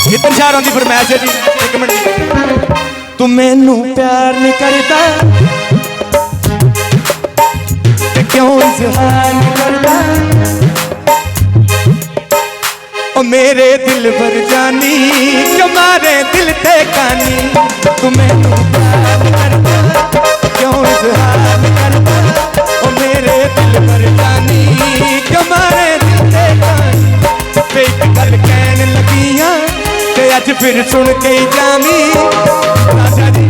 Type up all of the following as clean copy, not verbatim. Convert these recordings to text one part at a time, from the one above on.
जितन शाह की फरमाइश है जी। एक मिनट। तू मैनू प्यार नहीं करता क्यों इजहार नहीं करता ओ मेरे दिल भर जानी तुम्हारे दिल ते कानी। तू मैनू प्यार नहीं करता क्यों इजहार नहीं करता ओ मेरे दिल भर जानी तुम्हारे दिल ते कानी। एक गल कहन लगियां ते अज फिर सुन के जावी राजा जी।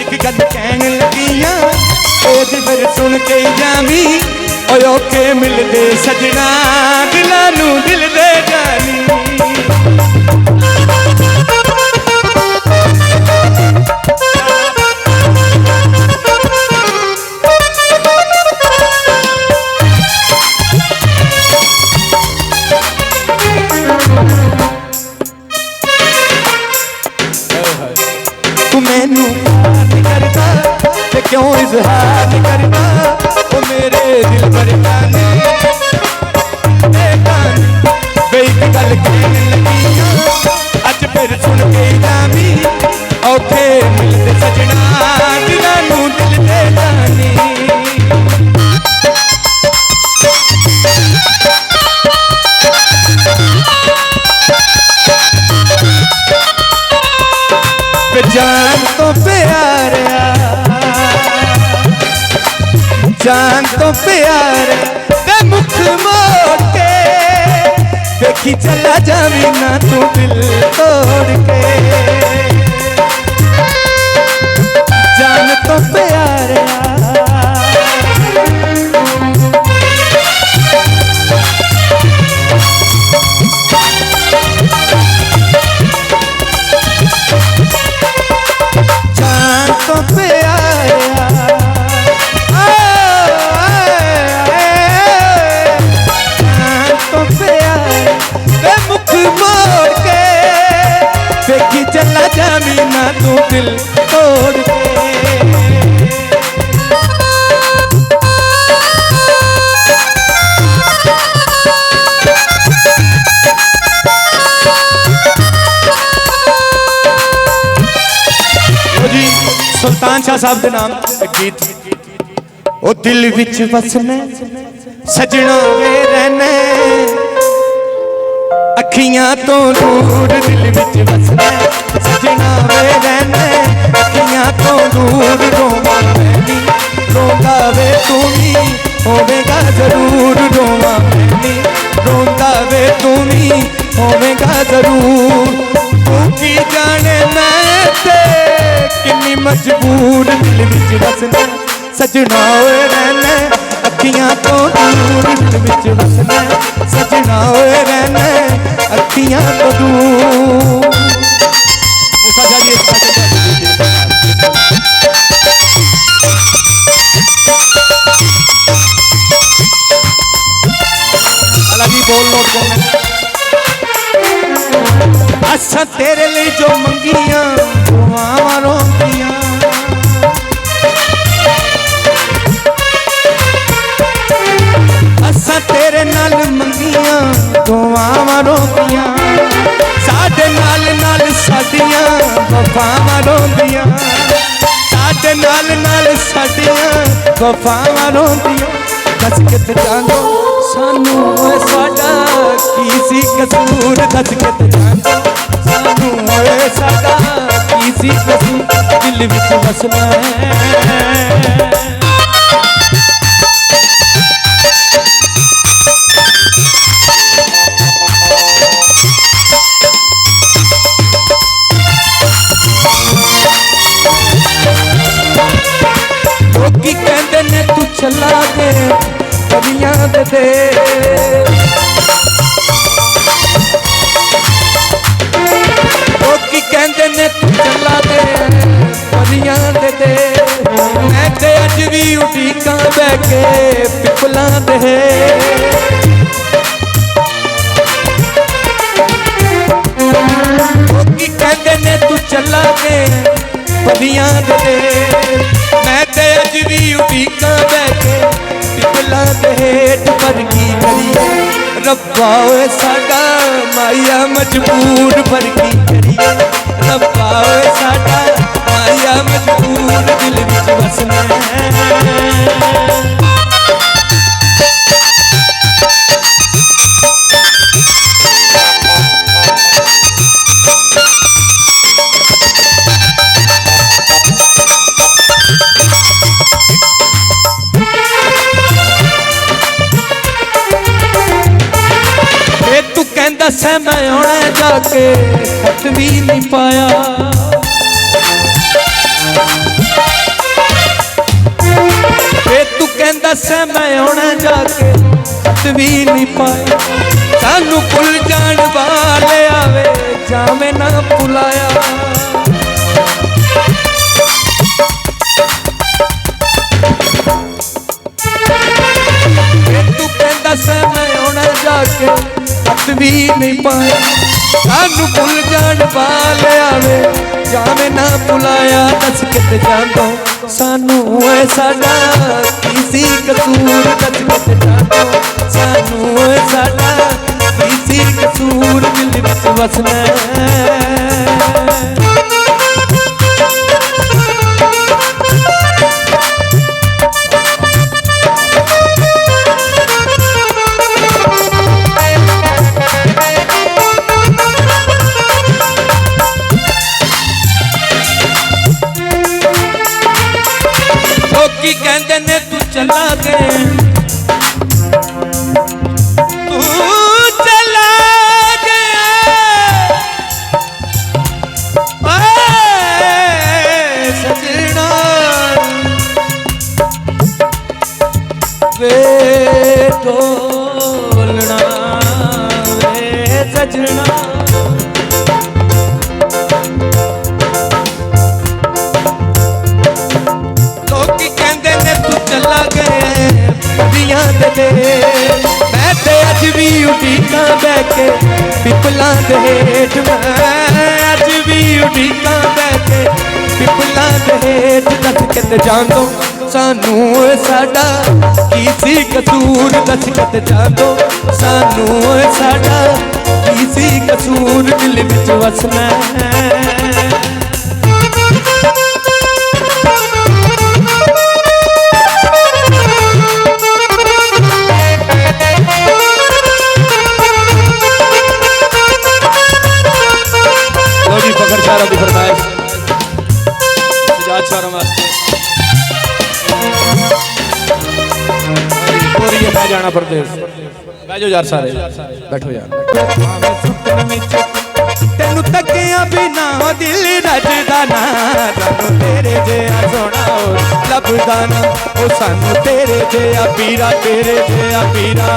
एक गल कहन लगियां अज फिर सुन के जावी औखे मिलदे सजना दिलां नूं दिल दे जानी। तू मैनू प्यार नहीं करता ते क्यों इजहार नहीं करता ओ मेरे दिल भर जाने एक गल कहन लगियां अज फिर सुन के जावी औखे मिलदे सजना दिलां नूं दिल दे जानी। जान तो प्यारा जान तो प्यार ते मुख मोड़ के देखी चला जावी ना तू दिल तोड़ के। जान तो प्यारा चला जावी ना तू दिल तोड़ के। जी सुल्तान शाह साहब के नाम गीत ओ दिल विच वसने सजना वे रहने अखियां तो दूर दिल विच वसने सजना वे रहने अखियां तो दूर रोवा मैनी रोंदा वे तू भी होवेगा जरूर रोवा मैनी रोंदा वे तू भी होवेगा जरूर। तू की जाने मैं ते किन्नी मजबूर दिल विच वसने सजना वे रहने अखियां तो दूर दिल विच वसने सजना वे रहने अखियां तो दूर। मूसा शाह जी अलग बोल लो अच्छा तेरे लिए जो मंगियां दुआवां रोंदियां असा तेरे नाल मंगियां दुआवां रोंदियां साडे नाल नाल साडियां वफावां रोंदियां साडे नाल नाल साडियां वफावां रोंदियां। दस के ते जानो सानू साडा की सी कसूर दस के ते जानो सानू साडा की सी कसूर दिल विच वसना है। लोकी कहंदे ने तू चला दे परियां दे लोकी कहंदे ने तू चला दे परियां दे मैं ते अज भी उड़ीकां बह के पिपलां दे। लोकी कहंदे ने तू चला दे परियां दे मैं ते अज भी उड़ीकां बह के पिपलां दे हेठ पर की करिए रब्बा साडा माया मजबूर पर की करिए रब्बा ओए साडा माया मजबूर दिल विच वसना है। तू कहंदा से मैं आना जाके खत भी नहीं पाया तू कहंदा से मैं आना जाके खत भी नहीं पाया सानू भुल जान वाले आवे जावे ना भुलाया तू कहंदा से मैं आना जाके खत भी नहीं पाया सानू भुल जान वाले आवे जावे ना भुलाया दस कित जानो सानू ऐ साडा किसी कसूर दस कित जानो सानू ऐ साडा किसी कसूर दिल विच वसना की कहंदे ने तू चला गया तू चला गया सजना वे ढोलना वे सजना चला गए पिया दे मैं ते अज भी उठीका बैके पिपला दे हेठ अज भी उठीका बैके पिपला दे हेठ दस कित जानो सानू साडा किसी कसूर दस कित जानो सानू साडा किसी कसूर दिल विच वसना की फरमाइश सजाद शारों वास्ते मैं जाना परदेस बैठो यार सारे बैठो यार तेनू तकिया बिना दिल रजदा ना सानू तेरे जेहा सोना लभदा ना ओ सानू तेरे जेहा पीरा तेरे जेहा पीरा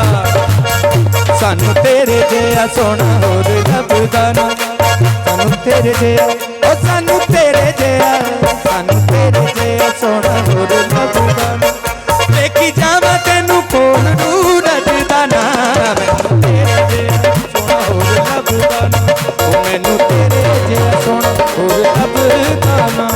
सानू तेरे जेहा सोना होर लभदा ना सानू तेरे जेहा ओ सानू तेरे जेहा सोना होर लभदा ना लेकी जावां तैनू कोल नू रजदा ना मैनू तेरे जेहा सोना होर लभदा ना ओ मैनू तेरे जेहा सोना होर लभदा ना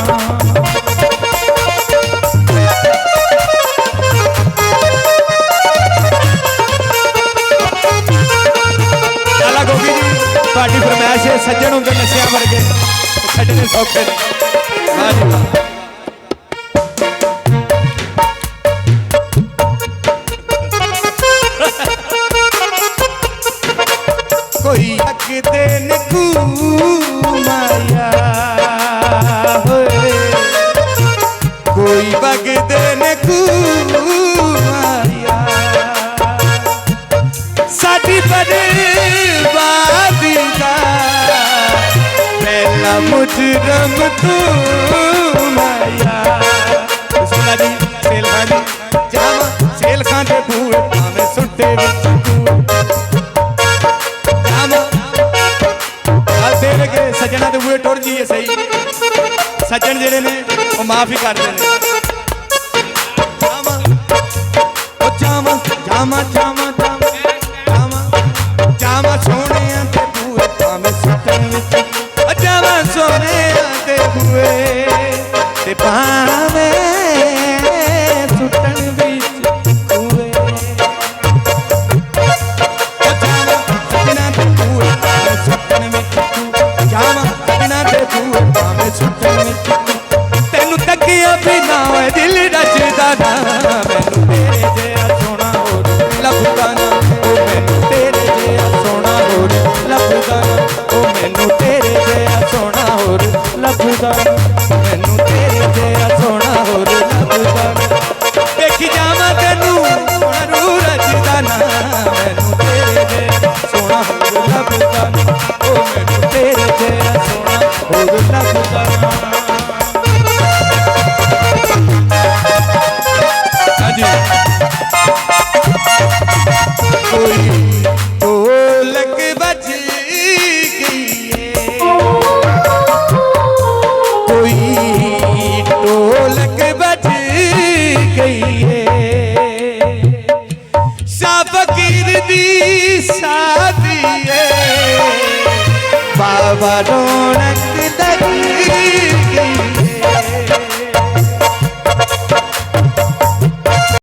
ਤੁਹਾਡੀ ਫਰਮਾਇਸ਼ ਹੈ ਸੱਜਣ ਹੁੰਦੇ ਨਸ਼ਿਆਂ ਵਰਗੇ ਛੱਡਣੇ ਸੌਖੇ ਨੇ ਵਾਹ ਜੀ ਵਾਹ ਕੋਈ ਅੱਗਦੇ ਨਕੂ ਮਾਇਆ ਹੋਏ ਕੋਈ ਵਗਦੇ ਨਕੂ ਮਾਇਆ ਸਾਡੀ बर्बादी का पहला मुजरम तू माया जी सेल खान जी जावा सेल खान दे बूहे भावें सुट्टे विच जावा देवे के सज्जणा दे बूहे टुर जाइए सही सज्जन जेड़े ने वो माफ ही करते हैं जावा जावा जावा जावा जावा सोने ते बूहे भावें सुट्टन विच जावा सोने ते बूहे ते भावें सुट्टन विच बूहे जावा सजना ते बूहे छावां सजना दे बूए भावें सुटन विच तैनू तकिया बिना ओए दिल रजदा ना मैनू तेरे जिहा सोहना होर लभदा ना ओ मैनू तेरे जिहा सोहना होर लभदा ना ओ मैनू तेरे जिहा सोहना होर लभदा ना मैनू तेरे जिहा सोहना होर लभदा ना देखी जावां तैनू सोहना रू रजदा ना मैनू तेरे जिहा सोहना होर लभदा ना ओ मैनू तेरे जिहा सोहना होर लभदा ना कोई ढोलक बज गई है कोई ढोलक बज गई है शाह फकीर दी शादी है बाबा रौनक